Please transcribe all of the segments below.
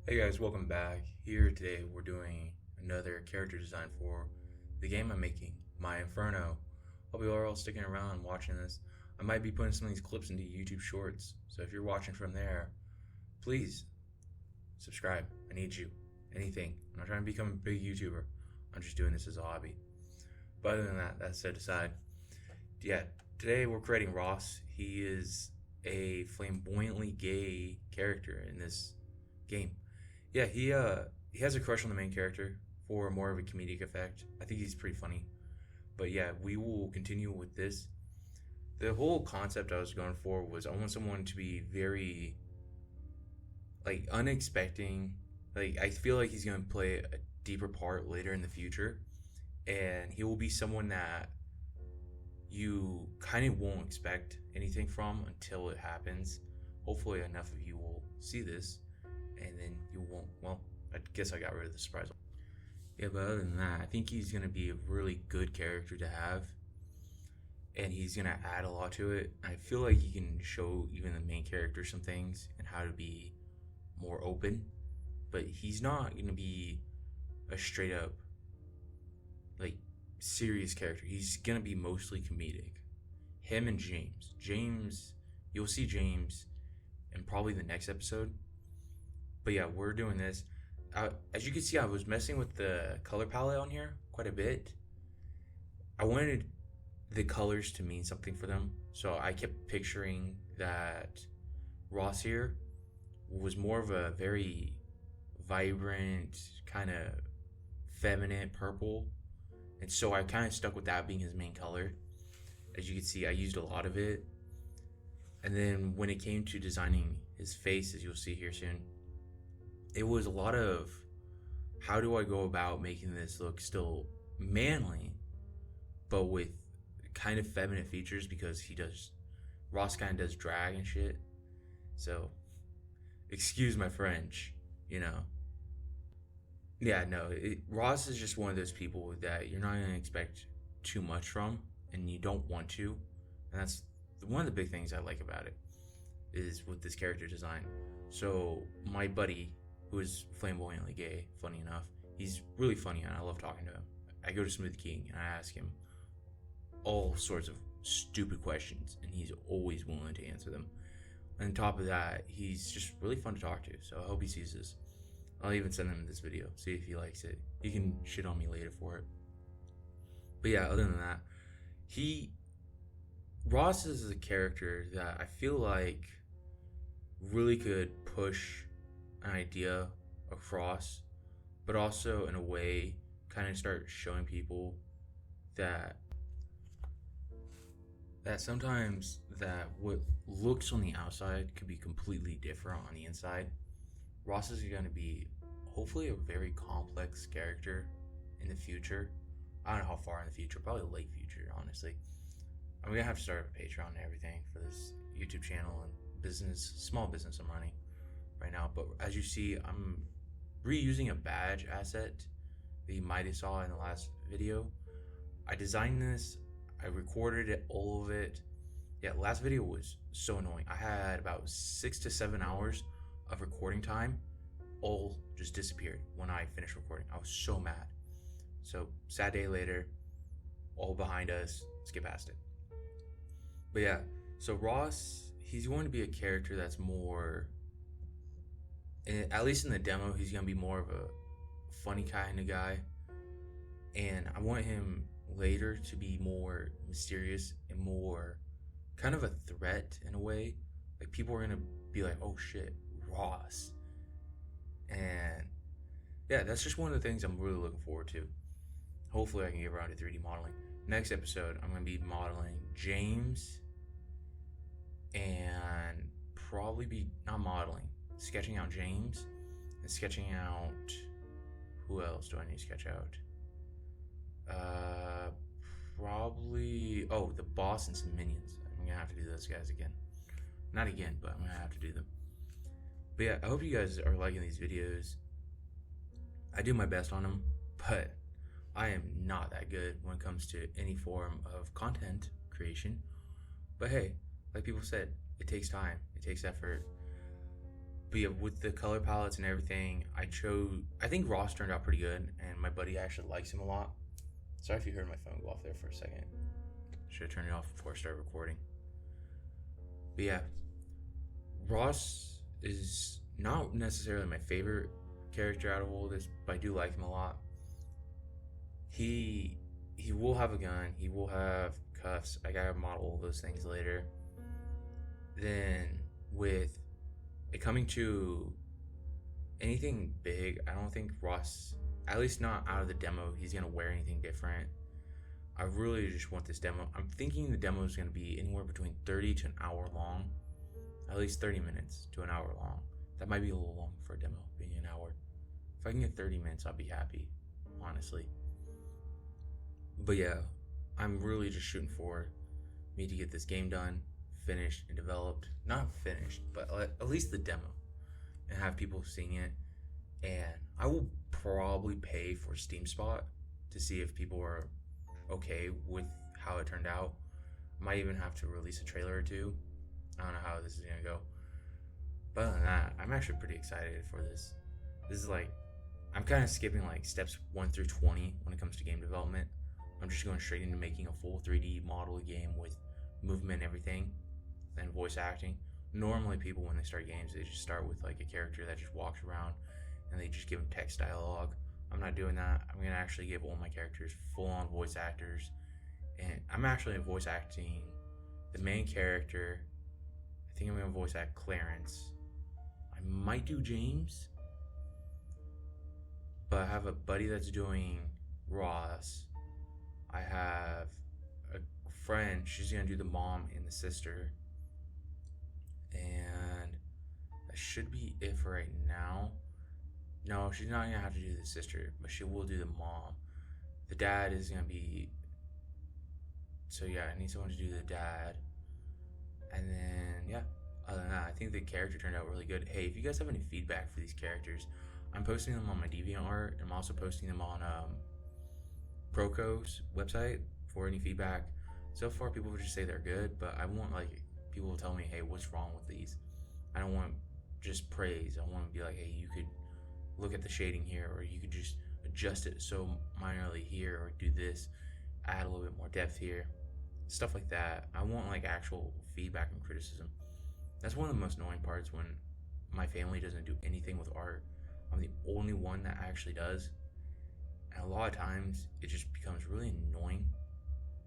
Hey guys, welcome back. Here today we're doing another character design for the game I'm making, My Inferno. Hope you are all sticking around watching this. I might be putting some of these clips into YouTube Shorts, so if you're watching from there, please subscribe. I need you. Anything. I'm not trying to become a big YouTuber. I'm just doing this as a hobby. But other than that, that set aside, yeah, today we're creating Ross. He is a flamboyantly gay character in this game. Yeah, he has a crush on the main character for more of a comedic effect. I think he's pretty funny. But yeah, we will continue with this. The whole concept I was going for was I want someone to be very like unexpecting. Like I feel like he's gonna play a deeper part later in the future, and he will be someone that you kind of won't expect anything from until it happens. Hopefully, enough of you will see this, and then you won't. Well, I guess I got rid of the surprise. Yeah, but other than that, I think he's gonna be a really good character to have, and he's gonna add a lot to it. I feel like he can show even the main character some things and how to be more open, but he's not gonna be a straight up like serious character. He's gonna be mostly comedic. Him and James, you'll see James in probably the next episode. But yeah, we're doing this. As you can see, I was messing with the color palette on here quite a bit. I wanted the colors to mean something for them, so I kept picturing that Ross here was more of a very vibrant, kind of feminine purple, and so I kind of stuck with that being his main color. As you can see, I used a lot of it. And then when it came to designing his face, as you'll see here soon, it was a lot of how do I go about making this look still manly, but with kind of feminine features because Ross kind of does drag and shit. So, excuse my French, you know. Yeah, no, Ross is just one of those people that you're not going to expect too much from, and you don't want to. And that's one of the big things I like about it is with this character design. So, my buddy, who is flamboyantly gay, funny enough, he's really funny and I love talking to him. I go to Smoothie King and I ask him all sorts of stupid questions, and he's always willing to answer them. And on top of that, he's just really fun to talk to, so I hope he sees this. I'll even send him this video, see if he likes it. He can shit on me later for it. But yeah, other than that, Ross is a character that I feel like really could push an idea across, but also in a way kind of start showing people that sometimes that what looks on the outside could be completely different on the inside. Ross is going to be hopefully a very complex character in the future. I don't know how far in the future, probably late future, honestly. I'm going to have to start a Patreon and everything for this YouTube channel and small business I'm running right now. But as you see, I'm reusing a badge asset that you might have saw in the last video. I designed this, I recorded it, all of it. Yeah, last video was so annoying. I had about 6 to 7 hours of recording time, all just disappeared when I finished recording. I was so mad. So, sad day later, all behind us, let's get past it. But yeah, so Ross, he's going to be a character that's more, at least in the demo, he's going to be more of a funny kind of guy. And I want him later to be more mysterious and more kind of a threat in a way. Like people are going to be like, oh shit, Ross. And yeah, that's just one of the things I'm really looking forward to. Hopefully I can get around to 3D modeling. Next episode, I'm going to be modeling James and probably be not modeling, sketching out James and sketching out, who else do I need to sketch out? Probably, the boss and some minions. I'm going to have to do those guys again. Not again, but I'm going to have to do them. But yeah, I hope you guys are liking these videos. I do my best on them, but I am not that good when it comes to any form of content creation. But hey, like people said, it takes time, it takes effort. But yeah, with the color palettes and everything, I think Ross turned out pretty good, and my buddy actually likes him a lot. Sorry if you heard my phone go off there for a second. Should have turned it off before I started recording. But yeah, Ross is not necessarily my favorite character out of all this, but I do like him a lot. He will have a gun. He will have cuffs. I gotta model all those things later. Then with it coming to anything big, I don't think Ross, at least not out of the demo, he's gonna wear anything different. I really just want this demo. I'm thinking the demo is gonna be anywhere between 30 to an hour long, at least 30 minutes to an hour long. That might be a little long for a demo, being an hour. If I can get 30 minutes, I'll be happy, honestly. But yeah, I'm really just shooting for me to get this game done, finished, and developed. Not finished, but at least the demo, and have people seeing it. And I will probably pay for Steam Spot to see if people are okay with how it turned out. Might even have to release a trailer or two. I don't know how this is gonna go. But other than that, I'm actually pretty excited for this. This is like, I'm kind of skipping like steps 1 through 20 when it comes to game development. I'm just going straight into making a full 3D model game with movement and everything, and voice acting. Normally people, when they start games, they just start with like a character that just walks around and they just give them text dialogue. I'm not doing that. I'm going to actually give all my characters full-on voice actors, and I'm actually voice acting the main character. I think I'm going to voice act Clarence. I might do James, but I have a buddy that's doing Ross. I have a friend, she's gonna do the mom and the sister, and that should be it for right now. No, she's not gonna have to do the sister, but she will do the mom. The dad is gonna be, so yeah, I need someone to do the dad. And then yeah, other than that, I think the character turned out really good. Hey, if you guys have any feedback for these characters, I'm posting them on my DeviantArt. I'm also posting them on Proco's website for any feedback. So far, people would just say they're good, but I want like people to tell me, hey, what's wrong with these? I don't want just praise. I want to be like, hey, you could look at the shading here, or you could just adjust it so minorly here, or do this, add a little bit more depth here, stuff like that. I want like actual feedback and criticism. That's one of the most annoying parts when my family doesn't do anything with art. I'm the only one that actually does. And a lot of times it just becomes really annoying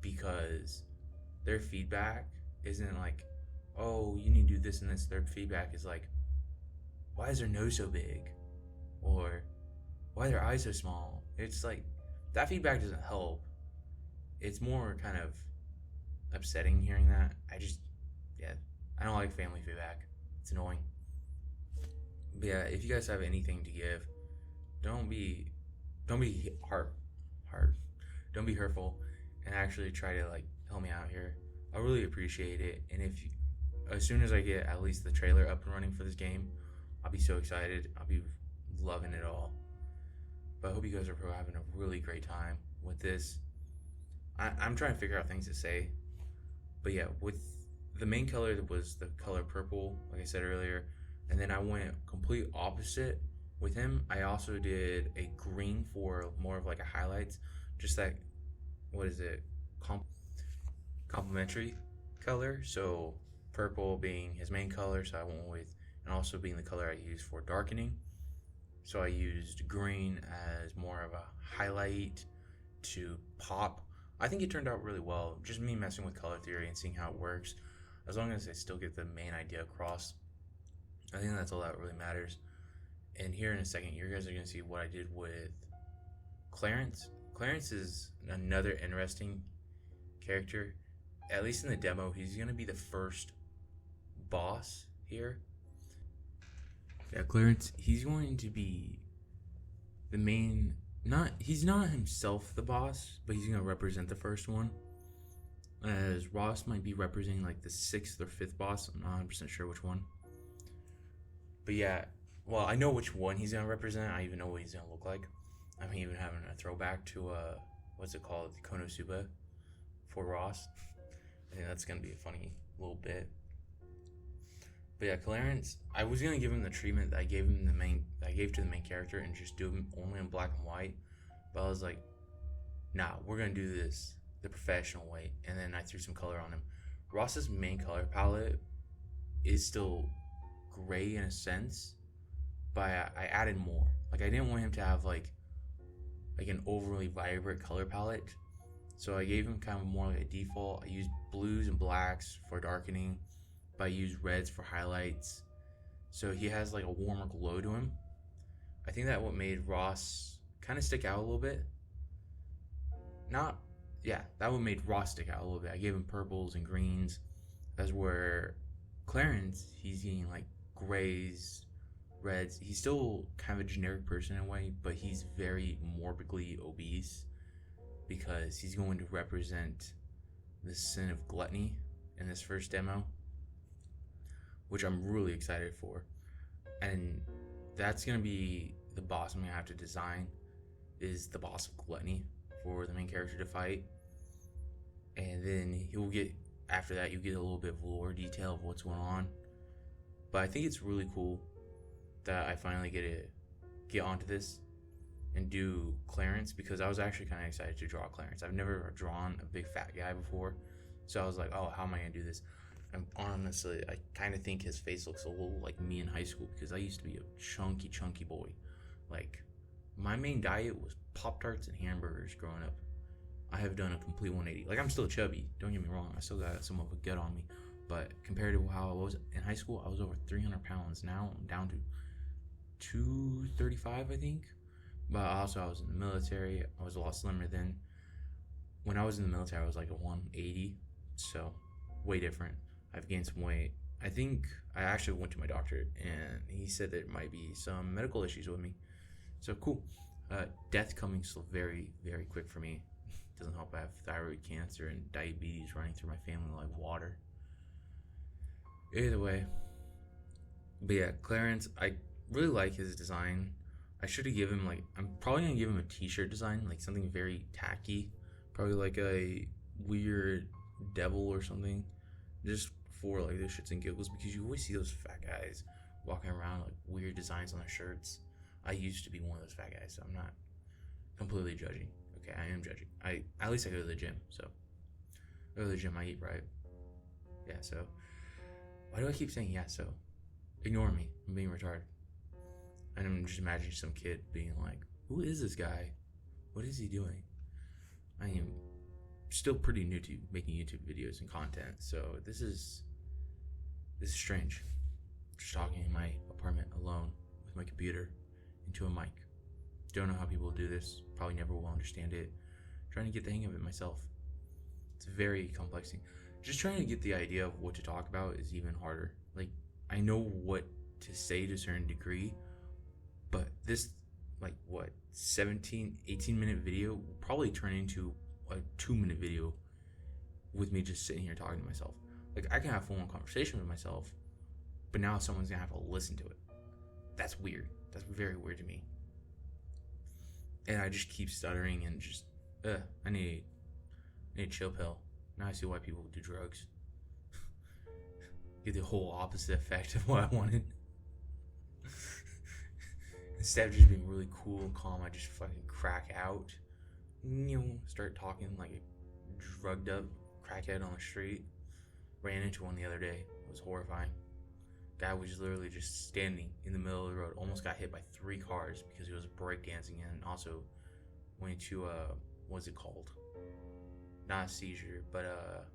because their feedback isn't like, oh, you need to do this and this. Their feedback is like, why is their nose so big? Or why are their eyes so small? It's like, that feedback doesn't help. It's more kind of upsetting hearing that. I don't like family feedback. It's annoying. But yeah, if you guys have anything to give, don't be hard. Don't be hurtful, and actually try to like help me out here. I really appreciate it. And as soon as I get at least the trailer up and running for this game, I'll be so excited. I'll be loving it all. But I hope you guys are having a really great time with this. I'm trying to figure out things to say. But yeah, with the main color was the color purple, like I said earlier, and then I went complete opposite with him. I also did a green for more of like a highlights, just that, what is it, complementary color. So purple being his main color, so I went with, and also being the color I used for darkening. So I used green as more of a highlight to pop. I think it turned out really well. Just me messing with color theory and seeing how it works. As long as I still get the main idea across, I think that's all that really matters. And here in a second, you guys are going to see what I did with Clarence. Clarence is another interesting character. At least in the demo, he's going to be the first boss here. Yeah, Clarence, he's going to be the main, he's not himself the boss, but he's going to represent the first one. As Ross might be representing like the 6th or 5th boss. I'm not 100% sure which one. But yeah, well, I know which one he's going to represent. I even know what he's going to look like. I'm even having a throwback to, what's it called? Konosuba for Ross. I think that's going to be a funny little bit. But yeah, Clarence, I was gonna give him the treatment that I gave to the main character and just do him only in black and white. But I was like, nah, we're gonna do this the professional way. And then I threw some color on him. Ross's main color palette is still gray in a sense, but I added more. Like I didn't want him to have like an overly vibrant color palette. So I gave him kind of more like a default. I used blues and blacks for darkening, but I used reds for highlights. So he has like a warmer glow to him. I think that what made Ross kind of stick out a little bit. Not, yeah, that what made Ross stick out a little bit. I gave him purples and greens. That's where Clarence, he's getting like grays, reds. He's still kind of a generic person in a way, but he's very morbidly obese because he's going to represent the sin of gluttony in this first demo, which I'm really excited for. And that's going to be the boss I'm going to have to design, is the boss of gluttony for the main character to fight. And then he'll get, after that, you get a little bit of lore detail of what's going on. But I think it's really cool that I finally get onto this and do Clarence, because I was actually kind of excited to draw Clarence. I've never drawn a big fat guy before, so I was like, oh, how am I gonna do this? And honestly, I kind of think his face looks a little like me in high school, because I used to be a chunky boy. Like, my main diet was Pop-Tarts and hamburgers growing up. I have done a complete 180. Like, I'm still chubby, don't get me wrong. I still got some of a gut on me. But compared to how I was in high school, I was over 300 pounds. Now I'm down to 235, I think. But also, I was in the military. I was a lot slimmer then. When I was in the military, I was like a 180. So, way different. I've gained some weight. I think I actually went to my doctor, and he said there might be some medical issues with me. So, cool. Death coming still very, very quick for me. Doesn't help I have thyroid cancer and diabetes running through my family like water. Either way. But yeah, Clarence, I really like his design. I should have given him, like, I'm probably going to give him a t-shirt design, like something very tacky. Probably like a weird devil or something. Just for like the shits and giggles, because you always see those fat guys walking around like weird designs on their shirts. I used to be one of those fat guys, so I'm not completely judging. Okay, I am judging. At least I go to the gym, so I go to the gym, I eat right. Yeah, so why do I keep saying yeah, so? Ignore me. I'm being retarded. And I'm just imagining some kid being like, who is this guy? What is he doing? I am still pretty new to making YouTube videos and content, so this is strange. Just talking in my apartment alone with my computer into a mic. Don't know how people do this. Probably never will understand it. Trying to get the hang of it myself. It's a very complex thing. Just trying to get the idea of what to talk about is even harder. Like, I know what to say to a certain degree, but this, like, 18 minute video will probably turn into a 2-minute video with me just sitting here talking to myself. Like, I can have a full-on conversation with myself, but now someone's gonna have to listen to it. That's weird. That's very weird to me. And I just keep stuttering and just, I need a chill pill. Now I see why people do drugs. Get the whole opposite effect of what I wanted. Instead of just being really cool and calm, I just fucking crack out. Start talking like a drugged up crackhead on the street. Ran into one the other day. It was horrifying. Guy was literally just standing in the middle of the road. Almost got hit by 3 cars because he was breakdancing and also went to what's it called? Not a seizure, but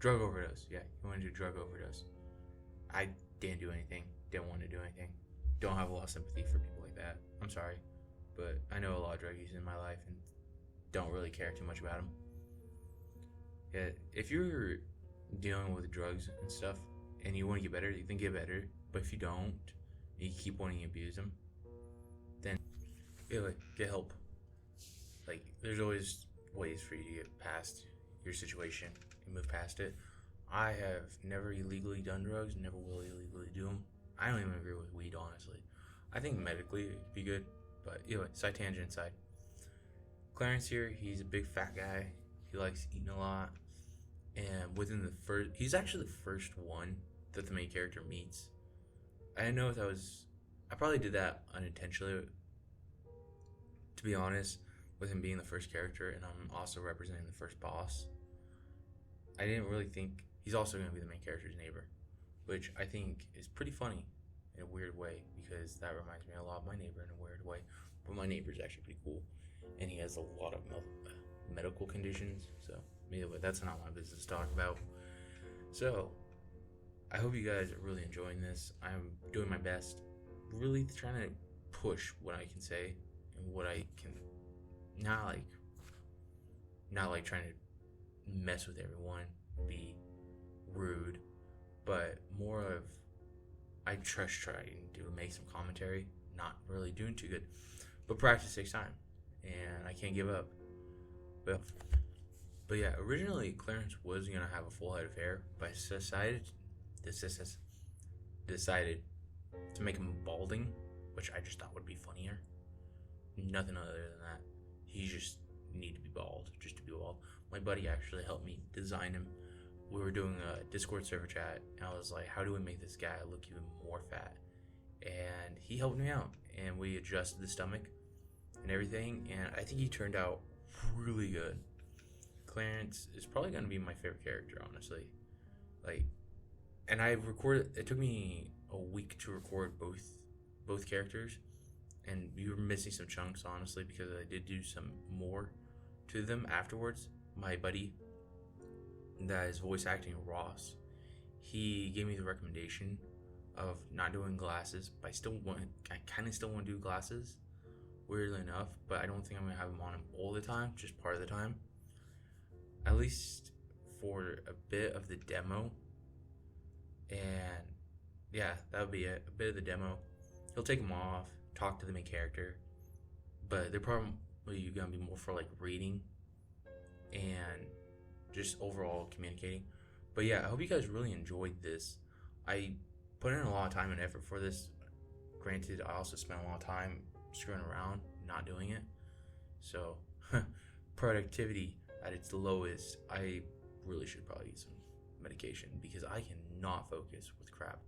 drug overdose. Yeah, he went into drug overdose. I didn't do anything. Didn't want to do anything. Don't have a lot of sympathy for people like that. I'm sorry, but I know a lot of drug users in my life and don't really care too much about them. Yeah, if you're dealing with drugs and stuff and you want to get better, you can get better. But if you don't, and you keep wanting to abuse them, then get help. Like, there's always ways for you to get past your situation and move past it. I have never illegally done drugs, never will illegally do them. I don't even agree with weed, honestly. I think medically it'd be good, but anyway, side tangent aside. Clarence here, he's a big fat guy. He likes eating a lot. And he's actually the first one that the main character meets. I didn't know if that was. I probably did that unintentionally, to be honest, with him being the first character and I'm also representing the first boss. I didn't really think he's also going to be the main character's neighbor, which I think is pretty funny in a weird way because that reminds me a lot of my neighbor in a weird way. But my neighbor's actually pretty cool, and he has a lot of medical conditions. So anyway, that's not my business to talk about. So I hope you guys are really enjoying this. I'm doing my best, really trying to push what I can say and what I can, not like trying to mess with everyone, be rude, but more of I just trying to make some commentary, not really doing too good, but practice takes time, and I can't give up. But yeah, originally Clarence was gonna have a full head of hair, but I decided to make him balding, which I just thought would be funnier. Nothing other than that. He just needed to be bald, just to be bald. My buddy actually helped me design him. We were doing a Discord server chat, and I was like, how do we make this guy look even more fat? And he helped me out, and we adjusted the stomach and everything, and I think he turned out really good. Clarence is probably going to be my favorite character, honestly. And I recorded, it took me a week to record both characters, and you were missing some chunks, honestly, because I did do some more to them afterwards. My buddy that is voice acting Ross, he gave me the recommendation of not doing glasses, but I kind of still want to do glasses, weirdly enough, but I don't think I'm going to have them on him all the time, just part of the time. At least for a bit of the demo. And yeah, that would be it. A bit of the demo. He'll take them off, talk to the main character, but they're probably going to be more for like reading and just overall communicating. But yeah, I hope you guys really enjoyed this. I put in a lot of time and effort for this. Granted, I also spent a lot of time screwing around, not doing it. So, productivity at its lowest. I really should probably get some medication because I cannot focus with crap.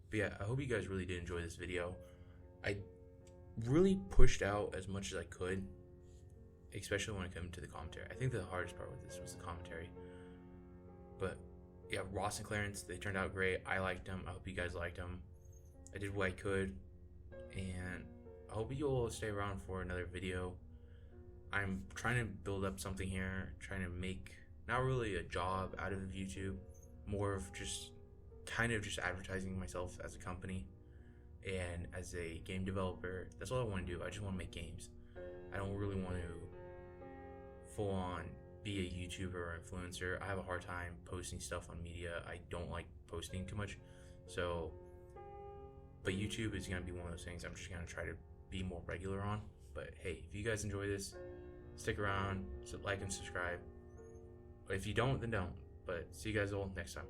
But yeah, I hope you guys really did enjoy this video. I really pushed out as much as I could, especially when it came to the commentary. I think the hardest part with this was the commentary. But yeah, Ross and Clarence, they turned out great. I liked them. I hope you guys liked them. I did what I could, and I hope you will stay around for another video. I'm trying to build up something here, trying to make not really a job out of YouTube, more of just kind of just advertising myself as a company and as a game developer. That's all I want to do. I just want to make games. I don't really want to full on be a YouTuber or influencer. I have a hard time posting stuff on media. I don't like posting too much. But YouTube is going to be one of those things I'm just going to try to be more regular on. But hey, if you guys enjoy this, stick around, like and subscribe. If you don't, then don't. But see you guys all next time.